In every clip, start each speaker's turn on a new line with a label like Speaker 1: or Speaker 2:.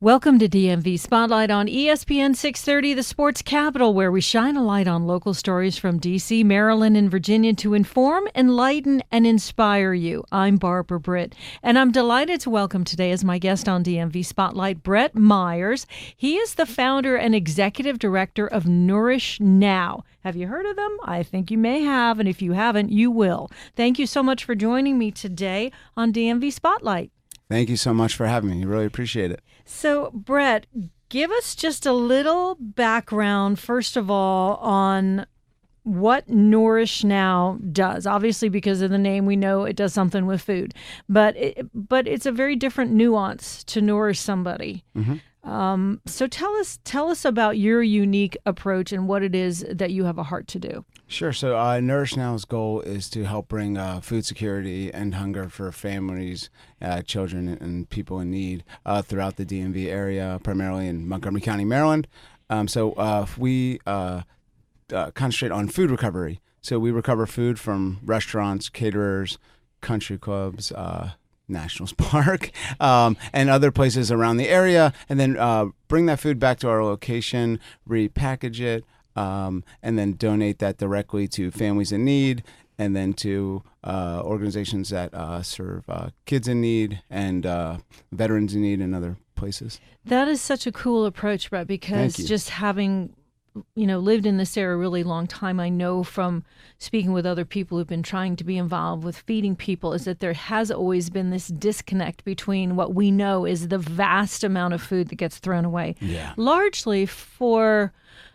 Speaker 1: Welcome to DMV Spotlight on ESPN 630, the sports capital, where we shine a light on local stories from D.C., Maryland, and Virginia to inform, enlighten, and inspire you. I'm Barbara Britt, and I'm delighted to welcome today as my guest on DMV Spotlight, Brett Myers. He is the founder and executive director of Nourish Now. Have you heard of them? I think you may have, and if you haven't, you will. Thank you so much for joining me today on DMV Spotlight.
Speaker 2: Thank you so much for having me. I really appreciate it.
Speaker 1: So, Brett, give us just a little background, first of all, on what Nourish Now does. Obviously, because of the name, we know it does something with food, but it's a very different nuance to nourish somebody.
Speaker 2: Mm-hmm.
Speaker 1: So tell us about your unique approach and what it is that you have a heart to do.
Speaker 2: Sure. So Nourish Now's goal is to help bring food security and hunger for families, children, and people in need throughout the DMV area, primarily in Montgomery County, Maryland. We concentrate on food recovery. So we recover food from restaurants, caterers, country clubs, Nationals Park, and other places around the area, and then bring that food back to our location, repackage it, and then donate that directly to families in need, and then to organizations that serve kids in need and veterans in need and other places.
Speaker 1: That is such a cool approach, Brett, because just having lived in this area a really long time, I know from speaking with other people who've been trying to be involved with feeding people is that there has always been this disconnect between what we know is the vast amount of food that gets thrown away.
Speaker 2: Yeah.
Speaker 1: Largely for,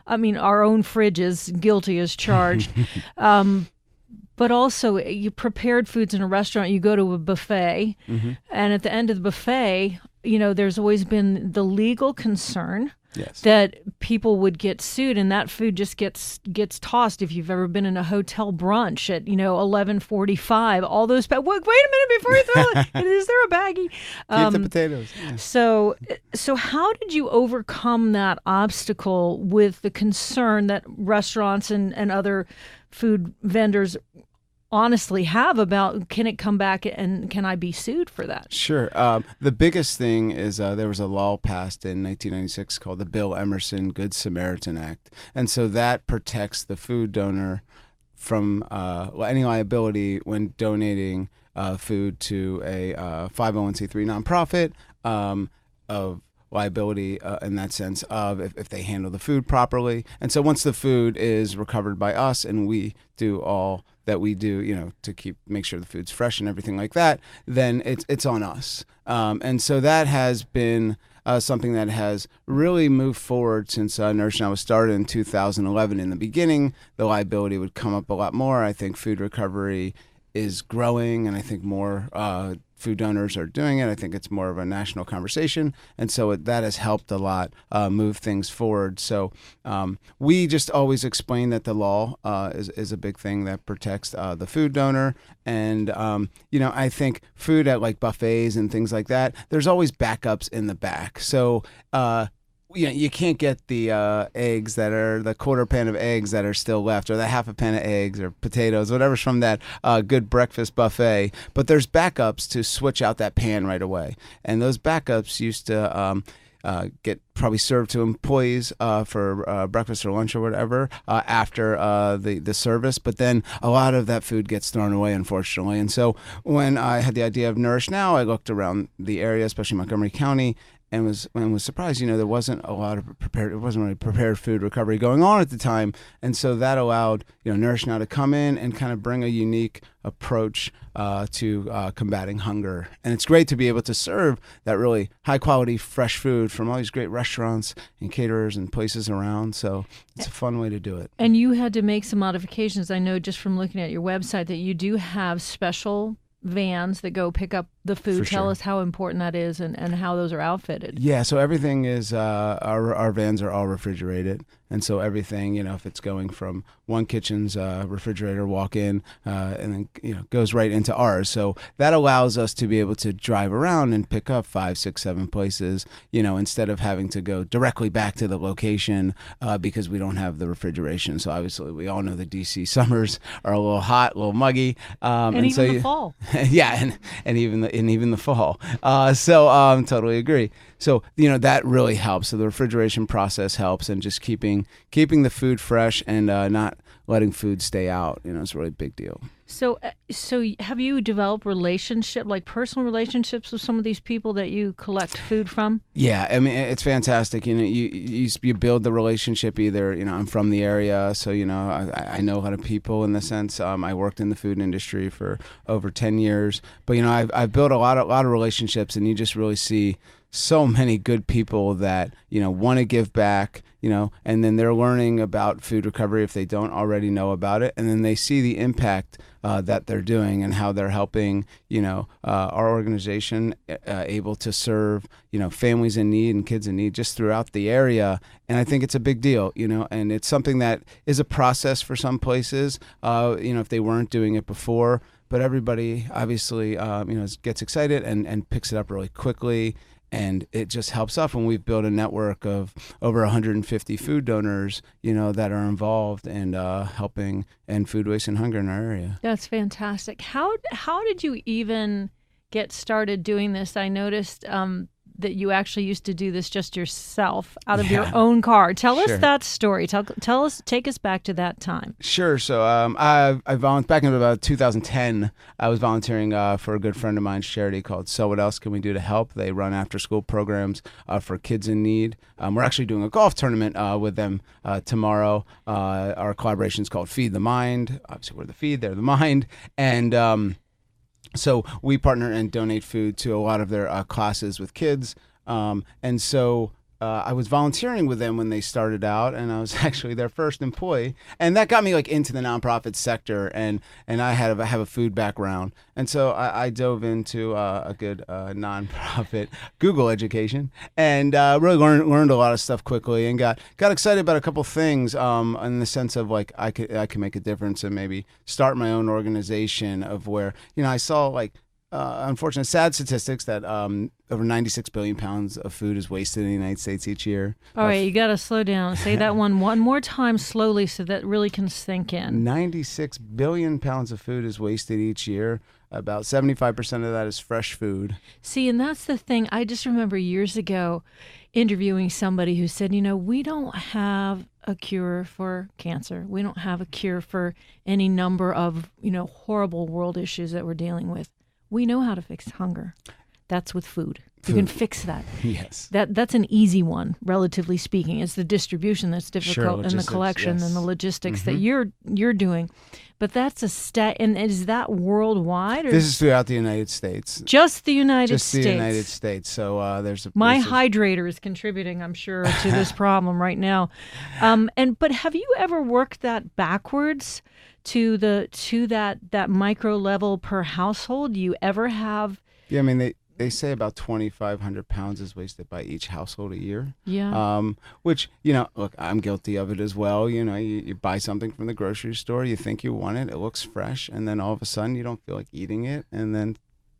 Speaker 1: our own fridge is guilty as charged. But also, you prepared foods in a restaurant, you go to a buffet,
Speaker 2: Mm-hmm.
Speaker 1: and at the end of the buffet, there's always been the legal concern
Speaker 2: Yes.
Speaker 1: that people would get sued, and that food just gets tossed. If you've ever been in a hotel brunch at 11:45, all those wait a minute before you throw it. Is there a baggie?
Speaker 2: Keep the potatoes. Yeah.
Speaker 1: So how did you overcome that obstacle with the concern that restaurants and other food vendors honestly have about, can it come back and can I be sued for that?
Speaker 2: Sure. The biggest thing is there was a law passed in 1996 called the Bill Emerson Good Samaritan Act. And so that protects the food donor from any liability when donating food to a 501c3 nonprofit of liability in that sense of if they handle the food properly. And so once the food is recovered by us and we do all that we do, to make sure the food's fresh and everything like that, then it's on us. And so that has been something that has really moved forward since Nourish Now was started in 2011. In the beginning, the liability would come up a lot more. I think food recovery is growing, and I think more food donors are doing it. I think it's more of a national conversation, and so that has helped a lot move things forward. So we just always explain that the law is a big thing that protects the food donor, and I think food at like buffets and things like that, there's always backups in the back. So you can't get the eggs that are the quarter pan of eggs that are still left, or the half a pan of eggs or potatoes, whatever's from that good breakfast buffet. But there's backups to switch out that pan right away. And those backups used to get probably served to employees for breakfast or lunch or whatever after the service. But then a lot of that food gets thrown away, unfortunately. And so when I had the idea of Nourish Now, I looked around the area, especially Montgomery County, and was surprised, there wasn't a lot of prepared food recovery going on at the time. And so that allowed, Nourish Now to come in and kind of bring a unique approach to combating hunger. And it's great to be able to serve that really high quality, fresh food from all these great restaurants and caterers and places around. So it's a fun way to do it.
Speaker 1: And you had to make some modifications. I know just from looking at your website that you do have special vans that go pick up the food. Tell us how important that is and how those are outfitted.
Speaker 2: Yeah, so everything is, our vans are all refrigerated. And so everything, if it's going from one kitchen's refrigerator walk-in and then, goes right into ours. So that allows us to be able to drive around and pick up 5, 6, 7 places, instead of having to go directly back to the location because we don't have the refrigeration. So obviously we all know the DC summers are a little hot, a little muggy.
Speaker 1: And even the fall.
Speaker 2: Yeah, and even the fall. Totally agree. So that really helps. So the refrigeration process helps, and just keeping the food fresh and not letting food stay out. It's a really big deal.
Speaker 1: So have you developed personal relationships with some of these people that you collect food from?
Speaker 2: Yeah, I mean, it's fantastic. You build the relationship. Either I'm from the area, so I know a lot of people in the sense. I worked in the food industry for over 10 years, but I've built a lot of relationships, and you just really see so many good people that want to give back, and then they're learning about food recovery if they don't already know about it, and then they see the impact that they're doing and how they're helping our organization able to serve families in need and kids in need just throughout the area. And I think it's a big deal, and it's something that is a process for some places, if they weren't doing it before. But everybody obviously gets excited and picks it up really quickly. And it just helps us when we've built a network of over 150 food donors, that are involved and helping end food waste and hunger in our area.
Speaker 1: That's fantastic. How did you even get started doing this? I noticed that you actually used to do this just yourself out of your own car. Tell us that story. Take us back to that time.
Speaker 2: Sure. So I volunteered back in about 2010. I was volunteering for a good friend of mine's charity called So What Else Can We Do to Help? They run after-school programs for kids in need. We're actually doing a golf tournament with them tomorrow. Our collaboration is called Feed the Mind. Obviously, we're the feed, they're the mind. And so we partner and donate food to a lot of their classes with kids. And so I was volunteering with them when they started out, and I was actually their first employee. And that got me into the nonprofit sector, and I have a food background. And so I dove into a good nonprofit Google education, and really learned a lot of stuff quickly, and got excited about a couple things in the sense of I could make a difference and maybe start my own organization of where I saw unfortunate, sad statistics that over 96 billion pounds of food is wasted in the United States each year.
Speaker 1: All right, you got to slow down. Say that one more time slowly so that really can sink in.
Speaker 2: 96 billion pounds of food is wasted each year. About 75% of that is fresh food.
Speaker 1: See, and that's the thing. I just remember years ago interviewing somebody who said, we don't have a cure for cancer. We don't have a cure for any number of, horrible world issues that we're dealing with. We know how to fix hunger. That's with food. You can fix that.
Speaker 2: Yes.
Speaker 1: That's an easy one, relatively speaking. It's the distribution that's difficult, and the collection and the logistics that you're doing. But that's and is that worldwide? Or
Speaker 2: this is throughout the United States.
Speaker 1: Just the United States.
Speaker 2: Just the United States. So there's
Speaker 1: my hydrator is contributing, I'm sure, to this problem right now. But have you ever worked that backwards to that micro level per household? Do you ever have?
Speaker 2: Yeah, I mean they say about 2,500 pounds is wasted by each household a year.
Speaker 1: Yeah.
Speaker 2: Which, look, I'm guilty of it as well. You buy something from the grocery store, you think you want it, it looks fresh, and then all of a sudden you don't feel like eating it, and then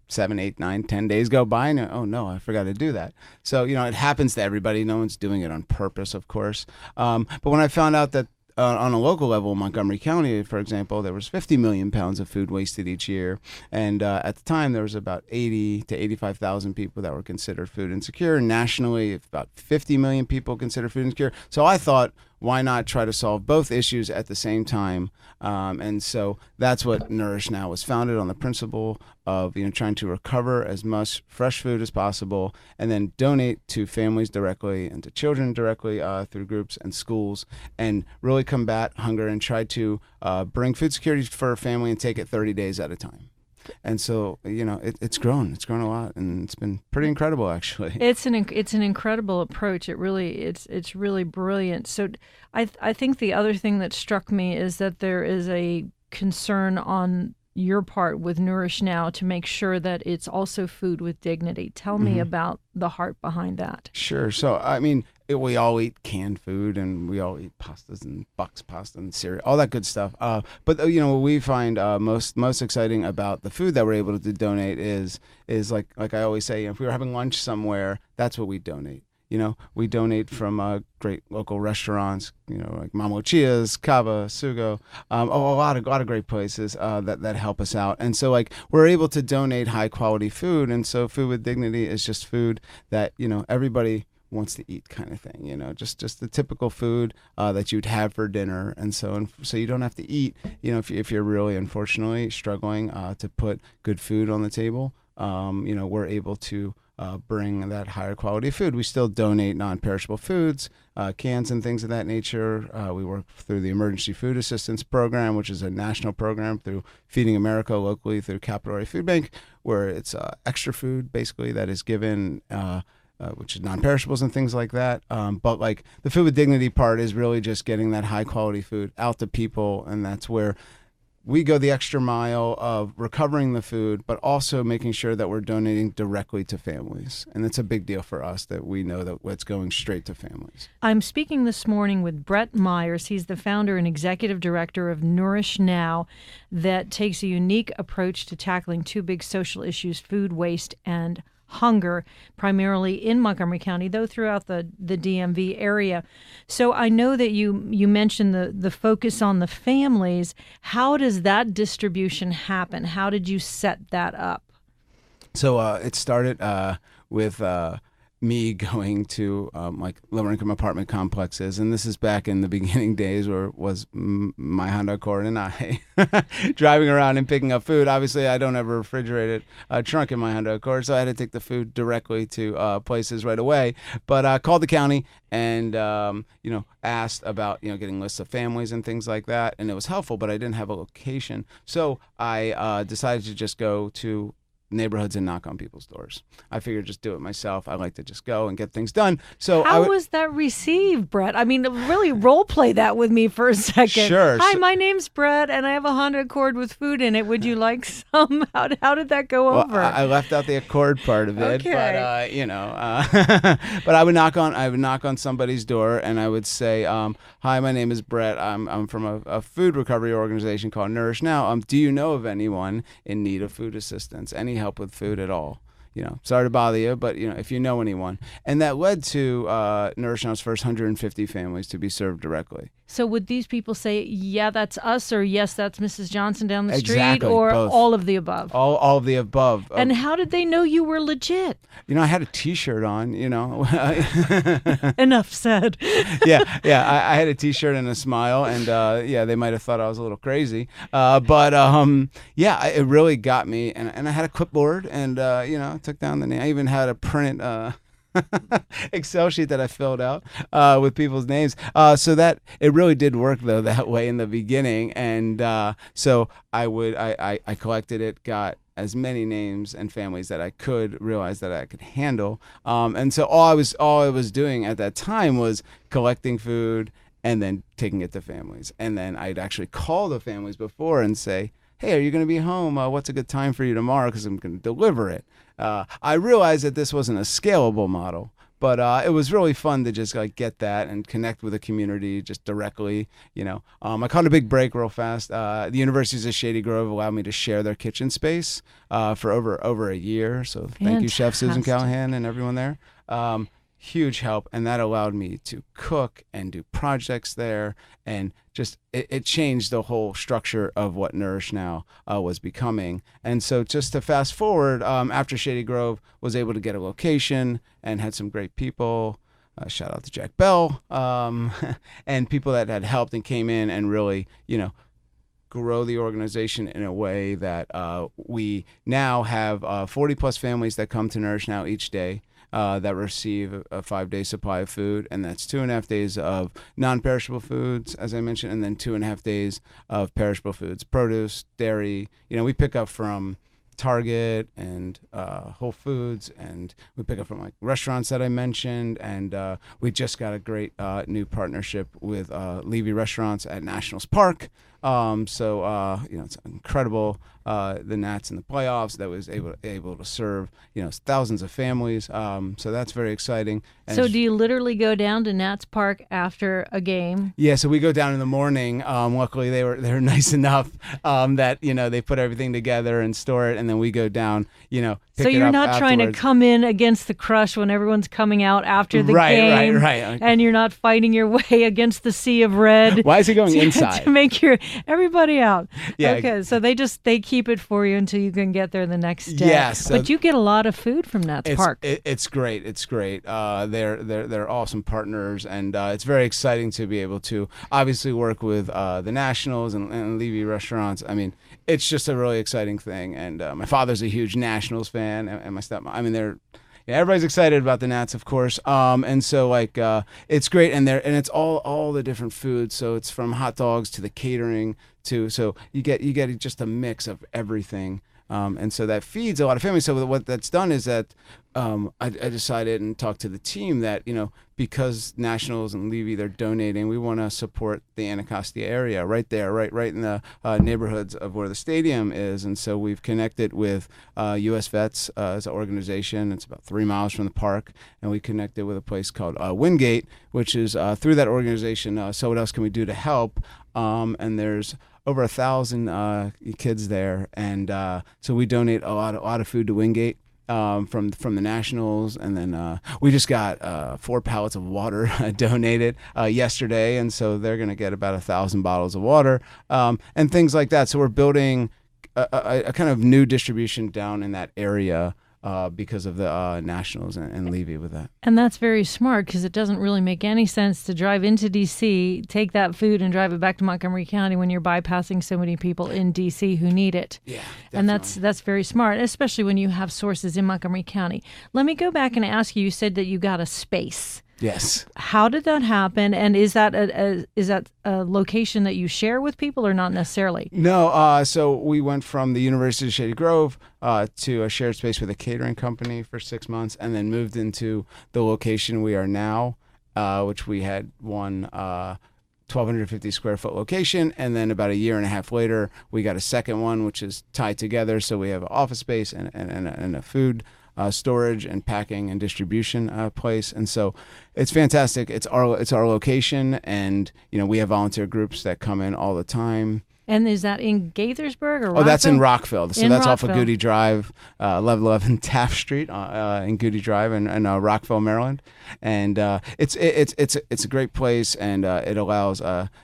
Speaker 2: 7, 8, 9, 10 days go by, and oh no, I forgot to do that. So, it happens to everybody. No one's doing it on purpose, of course. But when I found out that on a local level in Montgomery County, for example, there was 50 million pounds of food wasted each year. And at the time, there was about 80 to 85,000 people that were considered food insecure. Nationally, about 50 million people considered food insecure. So I thought, why not try to solve both issues at the same time? And so that's what Nourish now was founded on, the principle of trying to recover as much fresh food as possible and then donate to families directly and to children directly through groups and schools, and really combat hunger and try to bring food security for a family and take it 30 days at a time. And so, it's grown. It's grown a lot, and it's been pretty incredible, actually.
Speaker 1: It's an incredible approach. It's really brilliant. So, I think the other thing that struck me is that there is a concern on your part with Nourish now to make sure that it's also food with dignity. Tell me about the heart behind that.
Speaker 2: Sure. So, I mean, we all eat canned food, and we all eat pastas and Bucks pasta and cereal, all that good stuff. But what we find most exciting about the food that we're able to donate is like I always say, if we were having lunch somewhere, that's what we donate. we donate from great local restaurants, like Mama Lucia's, Cava, Sugo, a lot of great places that help us out. And so like we're able to donate high quality food. And so Food with Dignity is just food that, everybody wants to eat kind of thing, just the typical food that you'd have for dinner. And so you don't have to eat, if you're really unfortunately struggling to put good food on the table, we're able to bring that higher quality food. We still donate non-perishable foods, cans and things of that nature. We work through the Emergency Food Assistance Program, which is a national program through Feeding America locally through Capital Area Food Bank, where it's extra food basically that is given, which is non-perishables and things like that. But like the Food with Dignity part is really just getting that high quality food out to people, and that's where we go the extra mile of recovering the food, but also making sure that we're donating directly to families. And it's a big deal for us that we know that it's going straight to families.
Speaker 1: I'm speaking this morning with Brett Myers. He's the founder and executive director of Nourish Now, that takes a unique approach to tackling two big social issues, food waste and hunger, primarily in Montgomery County, though throughout the DMV area. So I know that you mentioned the focus on the families. How does that distribution happen? How did you set that up?
Speaker 2: So it started with me going to like lower income apartment complexes, and this is back in the beginning days where it was my Honda Accord and I driving around and picking up food. Obviously I don't have a refrigerated trunk in my Honda Accord, so I had to take the food directly to places right away. But I called the county and asked about getting lists of families and things like that, and it was helpful, but I didn't have a location, so I decided to just go to neighborhoods and knock on people's doors. I figured just do it myself. I like to just go and get things done. So
Speaker 1: how was that received, Brett? I mean, really role play that with me for a second.
Speaker 2: Sure.
Speaker 1: Hi, my name's Brett, and I have a Honda Accord with food in it. Would you like some? How did that go over?
Speaker 2: I left out the Accord part of it,
Speaker 1: okay.
Speaker 2: But but I would knock on somebody's door and I would say, "Hi, my name is Brett. I'm from a food recovery organization called Nourish Now. Do you know of anyone in need of food assistance? Any help with food at all? Sorry to bother you, but if you know anyone." And that led to Nourish Now's first 150 families to be served directly.
Speaker 1: So would these people say, yeah, that's us, or yes, that's Mrs. Johnson down the
Speaker 2: Exactly,
Speaker 1: street, or
Speaker 2: both.
Speaker 1: All of the above?
Speaker 2: All of the above.
Speaker 1: And how did they know you were legit?
Speaker 2: I had a T-shirt on,
Speaker 1: Enough said.
Speaker 2: Yeah. I had a T-shirt and a smile, and they might have thought I was a little crazy, but it really got me. And I had a clipboard, and took down the name. I even had a printed Excel sheet that I filled out with people's names, so that it really did work though that way in the beginning. And so I collected it, got as many names and families that I could realize that I could handle, and so all I was doing at that time was collecting food and then taking it to families. And then I'd actually call the families before and say, "Hey, are you going to be home? What's a good time for you tomorrow? Because I'm going to deliver it." I realized that this wasn't a scalable model, but it was really fun to just get that and connect with the community just directly. I caught a big break real fast. The Universities of Shady Grove allowed me to share their kitchen space for over a year. So thank you, Chef Susan Callahan and everyone there. Huge help, and that allowed me to cook and do projects there, and just it changed the whole structure of what Nourish Now was becoming. And so just to fast forward, after Shady Grove was able to get a location and had some great people, shout out to Jack Bell, and people that had helped and came in and really grow the organization in a way that we now have 40 plus families that come to Nourish Now each day. That receive a 5-day supply of food, and that's 2.5 days of non-perishable foods, as I mentioned, and then 2.5 days of perishable foods, produce, dairy. We pick up from Target and Whole Foods, and we pick up from restaurants that I mentioned, and we just got a great new partnership with Levy Restaurants at Nationals Park. So it's an incredible the Nats in the playoffs. That was able to serve thousands of families. So that's very exciting. And
Speaker 1: so do you literally go down to Nats Park after a game?
Speaker 2: Yeah, so we go down in the morning. Luckily, they were nice enough that they put everything together and store it, and then we go down. Pick
Speaker 1: so
Speaker 2: it
Speaker 1: you're
Speaker 2: up
Speaker 1: not trying to
Speaker 2: afterwards.
Speaker 1: come in against the crush when everyone's coming out after the
Speaker 2: Right,
Speaker 1: game,
Speaker 2: right.
Speaker 1: and you're not fighting your way against the sea of red.
Speaker 2: Why is he going inside?
Speaker 1: To make everybody out.
Speaker 2: Yeah.
Speaker 1: Okay, so they keep it for you until you can get there the next day.
Speaker 2: Yes, so
Speaker 1: but you get a lot of food from Nats Park.
Speaker 2: It's great. It's great. They're awesome partners, and it's very exciting to be able to obviously work with the Nationals and Levy restaurants. I mean, it's just a really exciting thing. And my father's a huge Nationals fan, and my stepmom. I mean, everybody's excited about the Nats, of course. And so it's great, and it's all the different foods. So it's from hot dogs to the catering so you get just a mix of everything. And so that feeds a lot of families. So what that's done is that I decided and talked to the team that, because Nationals and Levy, they're donating, we want to support the Anacostia area right there, right in the neighborhoods of where the stadium is. And so we've connected with U.S. Vets as an organization. It's about 3 miles from the park. And we connected with a place called Wingate, which is through that organization. So what else can we do to help? And there's over 1,000 kids there, and so we donate a lot of food to Wingate from the Nationals, and then we just got 4 pallets of water donated yesterday, and so they're going to get about 1,000 bottles of water and things like that. So we're building a kind of new distribution down in that area. Because of the Nationals and Levy with that.
Speaker 1: And that's very smart, because it doesn't really make any sense to drive into D.C., take that food and drive it back to Montgomery County when you're bypassing so many people in D.C. who need it.
Speaker 2: Yeah, definitely.
Speaker 1: And that's very smart, especially when you have sources in Montgomery County. Let me go back and ask you, you said that you got a space.
Speaker 2: Yes.
Speaker 1: How did that happen? And is that a location that you share with people, or not necessarily?
Speaker 2: No. So we went from the University of Shady Grove to a shared space with a catering company for 6 months, and then moved into the location we are now, which we had one 1,250 square foot location, and then about a year and a half later, we got a second one, which is tied together. So we have an office space and a food storage and packing and distribution place. And so it's fantastic. It's our location, and we have volunteer groups that come in all the time.
Speaker 1: And is that in Gaithersburg or Rockville?
Speaker 2: Oh, that's in Rockville. So that's off of
Speaker 1: Rockville.
Speaker 2: Goody Drive, 1111 Taft Street in Goody Drive in Rockville, Maryland. And it's a great place, and it allows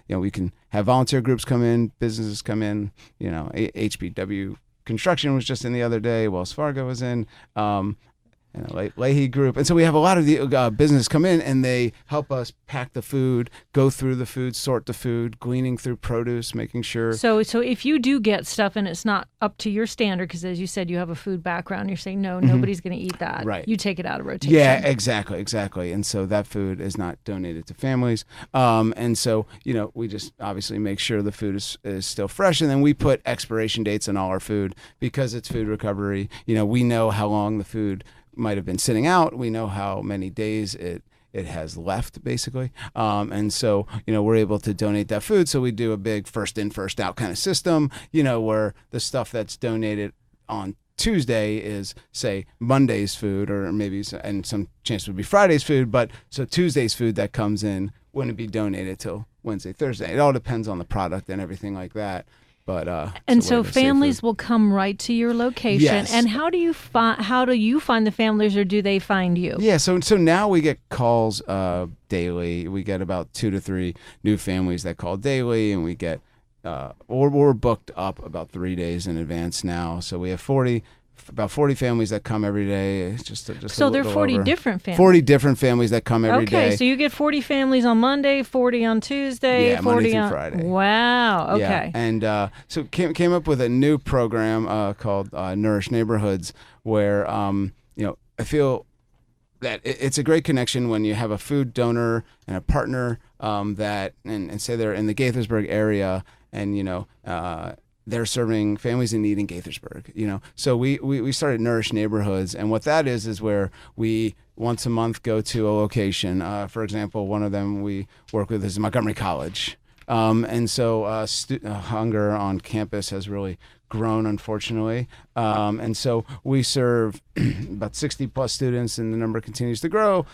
Speaker 2: we can have volunteer groups come in, businesses come in. HBW Construction was just in the other day. Wells Fargo was in. Leahy Group. And so we have a lot of the business come in, and they help us pack the food, go through the food, sort the food, gleaning through produce, making sure.
Speaker 1: So if you do get stuff and it's not up to your standard, because as you said, you have a food background, you're saying, no, nobody's going to eat that.
Speaker 2: Right.
Speaker 1: You take it out of rotation.
Speaker 2: Yeah, exactly. And so that food is not donated to families. And so, we just obviously make sure the food is still fresh. And then we put expiration dates on all our food because it's food recovery. We know how long the food might have been sitting out. We know how many days it has left, basically. And so, we're able to donate that food. So we do a big first in, first out kind of system, where the stuff that's donated on Tuesday is, say, Monday's food, or maybe, and some chance would be Friday's food. But so Tuesday's food that comes in wouldn't be donated till Wednesday, Thursday. It all depends on the product and everything like that. But
Speaker 1: and so families will come right to your location.
Speaker 2: Yes.
Speaker 1: And how do you find the families, or do they find you?
Speaker 2: Yeah, so now we get calls daily. We get about 2 to 3 new families that call daily, and we get we're booked up about 3 days in advance now. So we have about 40 families that come every day. It's just
Speaker 1: so there are 40
Speaker 2: over.
Speaker 1: different families.
Speaker 2: 40 different families that come every day.
Speaker 1: Okay, so you get 40 families on Monday, 40 on Tuesday,
Speaker 2: yeah,
Speaker 1: 40
Speaker 2: Monday through
Speaker 1: on
Speaker 2: Friday.
Speaker 1: Wow. Okay.
Speaker 2: Yeah. And so came up with a new program called Nourish Neighborhoods, where I feel that it's a great connection when you have a food donor and a partner that and say they're in the Gaithersburg area, and they're serving families in need in Gaithersburg, So we started Nourish Neighborhoods, and what that is where we once a month go to a location. For example, one of them we work with is Montgomery College. And so hunger on campus has really grown, unfortunately. And so we serve about 60 plus students, and the number continues to grow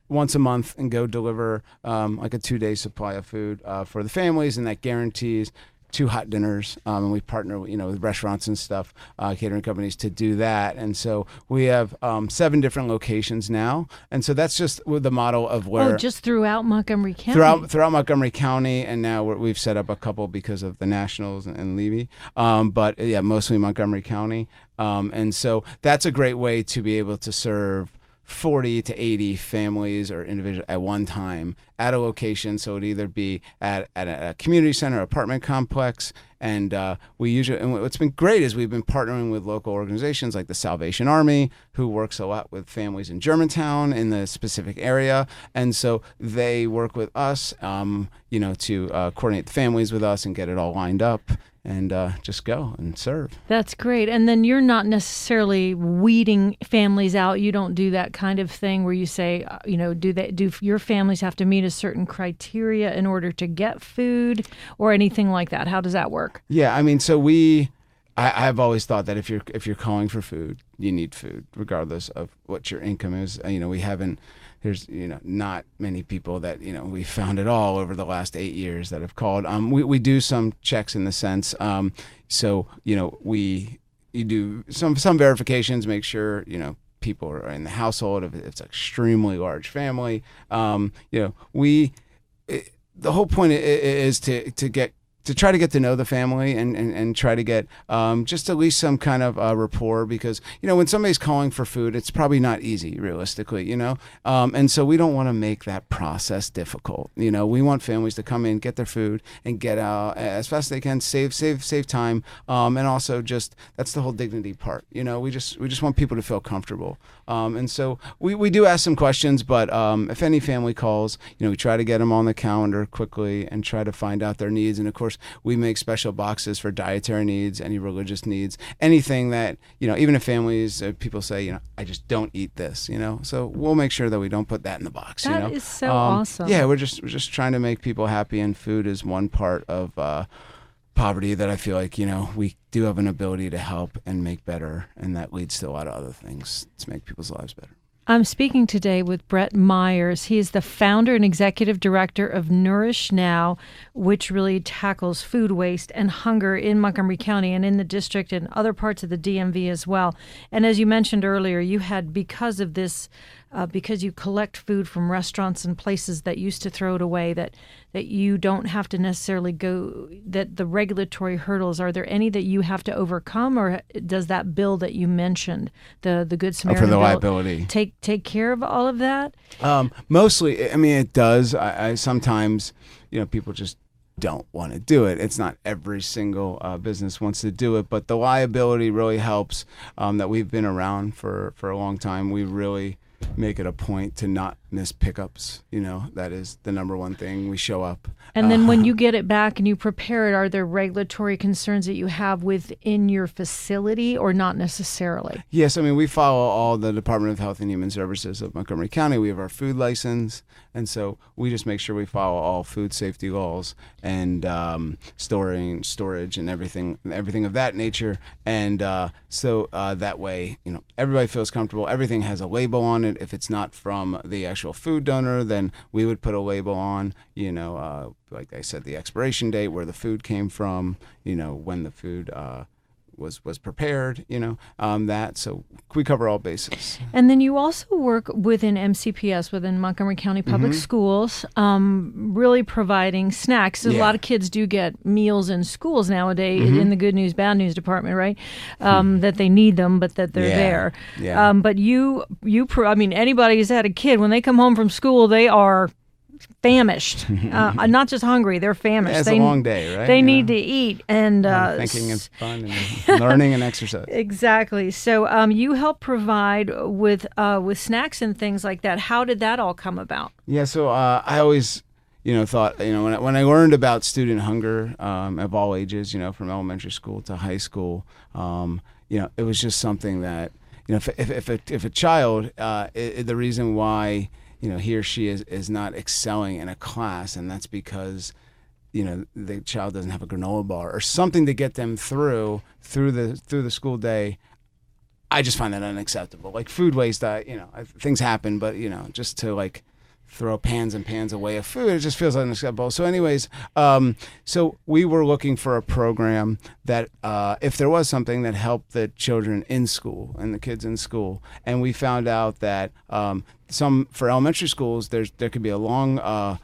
Speaker 2: once a month, and go deliver like a 2-day supply of food for the families, and that guarantees 2 hot dinners, and we partner, with restaurants and stuff, catering companies to do that. And so we have 7 different locations now, and so that's just with the model of where
Speaker 1: just throughout Montgomery County.
Speaker 2: Throughout Montgomery County, and now we've set up a couple because of the Nationals and Levy, but yeah, mostly Montgomery County, and so that's a great way to be able to serve 40 to 80 families or individuals at one time at a location. So it'd either be at a community center, apartment complex, and what's been great is we've been partnering with local organizations like the Salvation Army, who works a lot with families in Germantown in the specific area, and so they work with us, to coordinate the families with us and get it all lined up, and just go and serve.
Speaker 1: That's great. And then you're not necessarily weeding families out. You don't do that kind of thing where you say, do your families have to meet a certain criteria in order to get food or anything like that? How does that work?
Speaker 2: Yeah, I mean, so I've always thought that if you're calling for food, you need food, regardless of what your income is. There's not many people that we found it all over the last 8 years that have called. We do some checks in the sense, you do some verifications, make sure people are in the household. If it's an extremely large family, the whole point is to try to get to know the family and try to get just at least some kind of rapport, because when somebody's calling for food, it's probably not easy realistically, and so we don't want to make that process difficult. We want families to come in, get their food, and get out as fast as they can, save time, and also just that's the whole dignity part. We just want people to feel comfortable, and so we do ask some questions, but if any family calls, we try to get them on the calendar quickly and try to find out their needs. And of course, we make special boxes for dietary needs, any religious needs, anything that, even if families, people say, I just don't eat this, so we'll make sure that we don't put that in the box.
Speaker 1: That is so awesome.
Speaker 2: Yeah, we're just trying to make people happy, and food is one part of poverty that I feel like, we do have an ability to help and make better, and that leads to a lot of other things to make people's lives better.
Speaker 1: I'm speaking today with Brett Myers. He is the founder and executive director of Nourish Now, which really tackles food waste and hunger in Montgomery County and in the district and other parts of the DMV as well. And as you mentioned earlier, you had, because of this, because you collect food from restaurants and places that used to throw it away, that you don't have to necessarily go, that the regulatory hurdles, are there any that you have to overcome, or does that bill that you mentioned, the Good Samaritan
Speaker 2: for the
Speaker 1: bill,
Speaker 2: liability,
Speaker 1: take care of all of that?
Speaker 2: Mostly, it does. I sometimes, people just don't want to do it. It's not every single business wants to do it, but the liability really helps. That we've been around for a long time. We really make it a point to not miss pickups. That is the number one thing. We show up.
Speaker 1: And then when you get it back and you prepare it, are there regulatory concerns that you have within your facility, or not necessarily?
Speaker 2: Yes, we follow all the Department of Health and Human Services of Montgomery County. We have our food license, and so we just make sure we follow all food safety laws and storage and everything of that nature. And so that way, everybody feels comfortable. Everything has a label on it. If it's not from the actual food donor, then we would put a label on, like I said, the expiration date, where the food came from, when the food was prepared, that. So we cover all bases.
Speaker 1: And then you also work within MCPS, within Montgomery County Public Schools, really providing snacks. A lot of kids do get meals in schools nowadays, in the good news, bad news department, right? That they need them, but that they're there.
Speaker 2: Yeah.
Speaker 1: But anybody who's had a kid, when they come home from school, they are famished, not just hungry, they're famished.
Speaker 2: Yeah, it's a long day, right?
Speaker 1: They need to eat, and
Speaker 2: thinking and fun and learning and exercise.
Speaker 1: Exactly. So you help provide with snacks and things like that. How did that all come about?
Speaker 2: Yeah, so I always thought, when I learned about student hunger of all ages, from elementary school to high school, it was just something that, if a child, the reason why he or she is not excelling in a class, and that's because the child doesn't have a granola bar or something to get them through the school day. I just find that unacceptable. Like food waste, things happen, but just to like throw pans and pans away of food, it just feels unacceptable. So anyways, so we were looking for a program that if there was something that helped the children in school and the kids in school, and we found out that for elementary schools there could be a long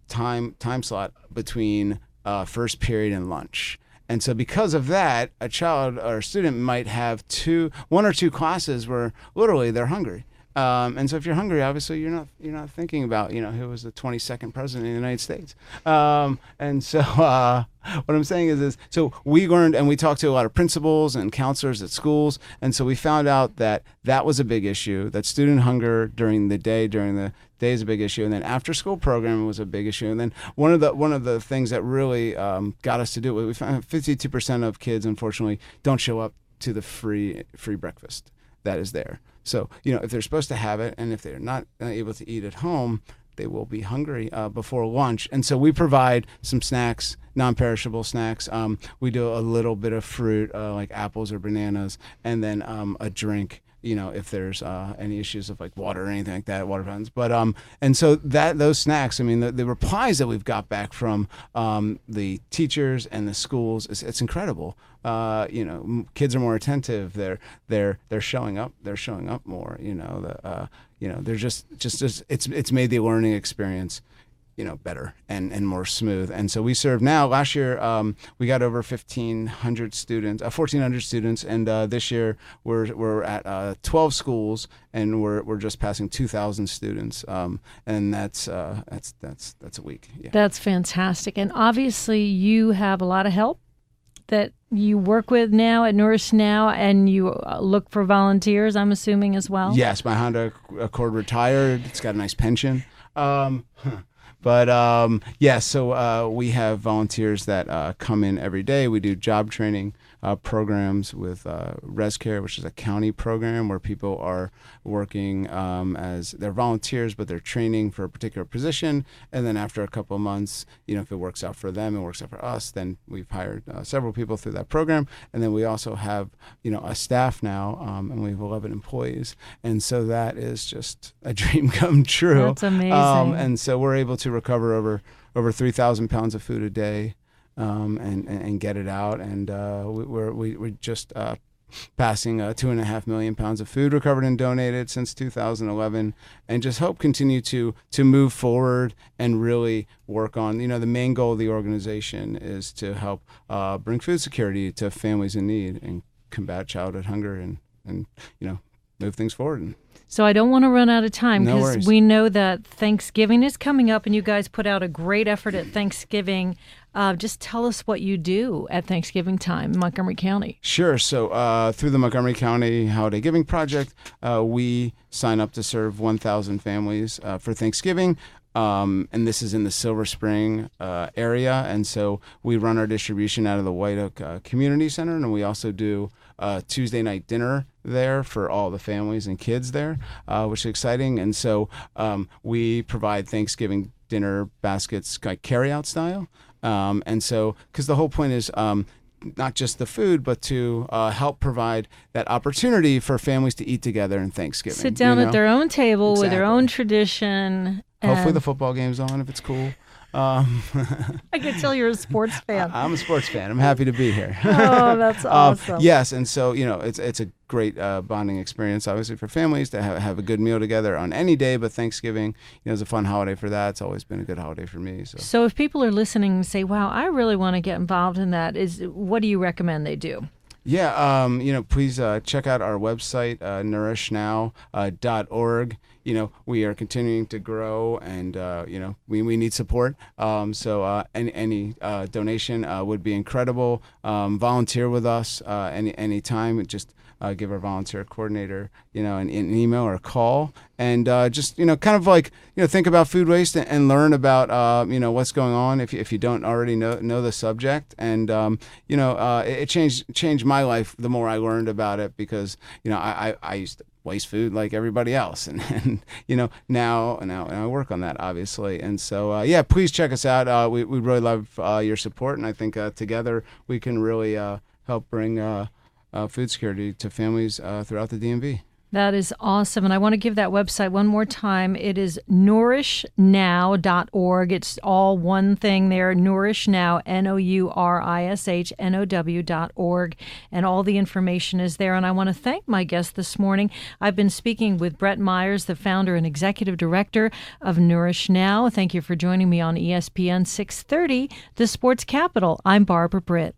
Speaker 2: time slot between first period and lunch. And so because of that, a child or a student might have one or two classes where literally they're hungry. And so if you're hungry, obviously you're not thinking about who was the 22nd president of the United States. And so what I'm saying is so we learned, and we talked to a lot of principals and counselors at schools, and so we found out that was a big issue. That student hunger during the day is a big issue, and then after school program was a big issue. And then one of the things that really got us to do it, we found 52% of kids unfortunately don't show up to the free breakfast that is there. So, if they're supposed to have it, and if they're not able to eat at home, they will be hungry before lunch. And so we provide some snacks, non-perishable snacks. We do a little bit of fruit, like apples or bananas, and then a drink, if there's any issues of like water or anything like that, water fountains. But and so those snacks, I mean, the replies that we've got back from the teachers and the schools, it's incredible. Kids are more attentive. They're showing up. They're showing up more. They're just it's made the learning experience better and more smooth. And so we serve now. Last year, we got over 1,400 students, and this year we're at 12 schools, and we're just passing 2,000 students. And that's a week. Yeah.
Speaker 1: That's fantastic. And obviously, you have a lot of help that you work with now at Nourish now, and you look for volunteers, I'm assuming, as well?
Speaker 2: Yes, my Honda Accord retired. It's got a nice pension. But so we have volunteers that come in every day. We do job training programs with ResCare, which is a county program where people are working as they're volunteers, but they're training for a particular position. And then after a couple of months, if it works out for them and works out for us, then we've hired several people through that program. And then we also have, a staff now, and we have 11 employees. And so that is just a dream come true.
Speaker 1: That's amazing.
Speaker 2: And so we're able to recover over 3,000 pounds of food a day. And get it out, and we're just passing 2.5 million pounds of food recovered and donated since 2011, and just hope continue to move forward and really work on. The main goal of the organization is to help bring food security to families in need and combat childhood hunger and move things forward.
Speaker 1: So I don't want to run out of time
Speaker 2: No
Speaker 1: because
Speaker 2: worries.
Speaker 1: we know that Thanksgiving is coming up, and you guys put out a great effort at Thanksgiving. Just tell us what you do at Thanksgiving time in Montgomery County.
Speaker 2: Sure. So through the Montgomery County Holiday Giving Project, we sign up to serve 1,000 families for Thanksgiving. And this is in the Silver Spring area. And so we run our distribution out of the White Oak Community Center, and we also do Tuesday night dinner there for all the families and kids there, which is exciting. And so we provide Thanksgiving dinner baskets like carry-out style. And so, because the whole point is not just the food, but to help provide that opportunity for families to eat together in Thanksgiving.
Speaker 1: Sit down at their own table with their
Speaker 2: Exactly.
Speaker 1: own tradition.
Speaker 2: Hopefully the football game's on if it's cool.
Speaker 1: I can tell you're a sports fan.
Speaker 2: I'm a sports fan. I'm happy to be here.
Speaker 1: Oh, that's awesome.
Speaker 2: Yes, and so it's a great bonding experience, obviously, for families to have a good meal together on any day. But Thanksgiving, is a fun holiday for that. It's always been a good holiday for me.
Speaker 1: So if people are listening and say, "Wow, I really want to get involved in that," what do you recommend they do?
Speaker 2: Yeah, please check out our website, nourishnow.org. We are continuing to grow, and we need support. So any donation would be incredible. Volunteer with us any time. Just give our volunteer coordinator, an email or a call, and just kind of like think about food waste and learn about what's going on if you don't already know the subject. And it changed my life the more I learned about it, because I used to waste food like everybody else, and now I work on that, obviously. And so please check us out. We really love your support, and I think together we can really help bring food security to families throughout the DMV.
Speaker 1: That is awesome. And I want to give that website one more time. It is nourishnow.org. It's all one thing there, nourishnow, nourishnow.org. And all the information is there. And I want to thank my guest this morning. I've been speaking with Brett Myers, the founder and executive director of Nourish Now. Thank you for joining me on ESPN 630, the Sports Capital. I'm Barbara Britt.